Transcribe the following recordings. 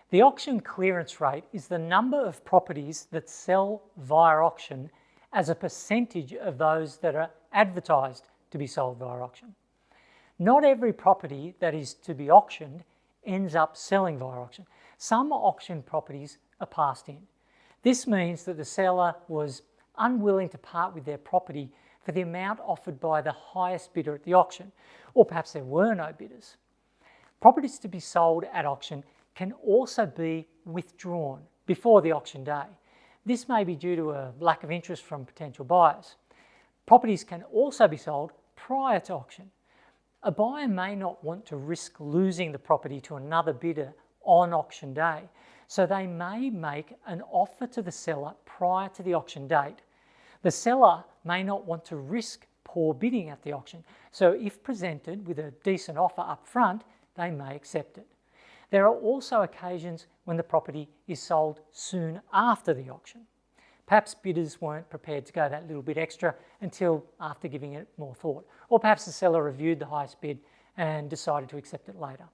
The auction clearance rate is the number of properties that sell via auction as a percentage of those that are advertised to be sold via auction. Not every property that is to be auctioned ends up selling via auction. Some auction properties are passed in. This means that the seller was unwilling to part with their property for the amount offered by the highest bidder at the auction, or perhaps there were no bidders. Properties to be sold at auction can also be withdrawn before the auction day. This may be due to a lack of interest from potential buyers. Properties can also be sold prior to auction. A buyer may not want to risk losing the property to another bidder on auction day, so they may make an offer to the seller prior to the auction date. The seller may not want to risk poor bidding at the auction, so if presented with a decent offer up front, they may accept it. There are also occasions when the property is sold soon after the auction. Perhaps bidders weren't prepared to go that little bit extra until after giving it more thought, or perhaps the seller reviewed the highest bid and decided to accept it later.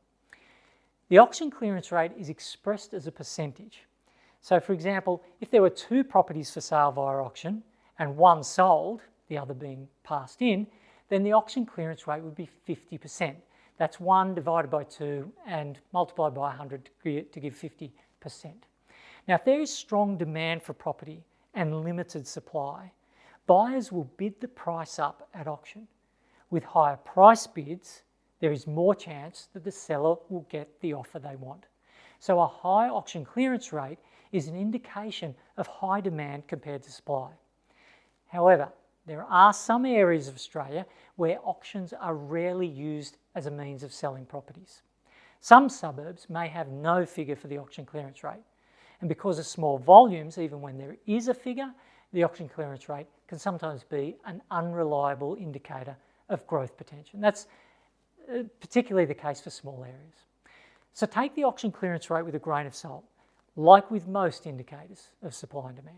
The auction clearance rate is expressed as a percentage. So for example, if there were 2 properties for sale via auction and one sold, the other being passed in, then the auction clearance rate would be 50%. That's 1 divided by 2 and multiplied by 100 to give 50%. Now, if there is strong demand for property and limited supply, buyers will bid the price up at auction. With higher price bids, there is more chance that the seller will get the offer they want. So a high auction clearance rate is an indication of high demand compared to supply. However, there are some areas of Australia where auctions are rarely used as a means of selling properties. Some suburbs may have no figure for the auction clearance rate, and because of small volumes, even when there is a figure, the auction clearance rate can sometimes be an unreliable indicator of growth potential. And that's particularly the case for small areas. So take the auction clearance rate with a grain of salt, like with most indicators of supply and demand.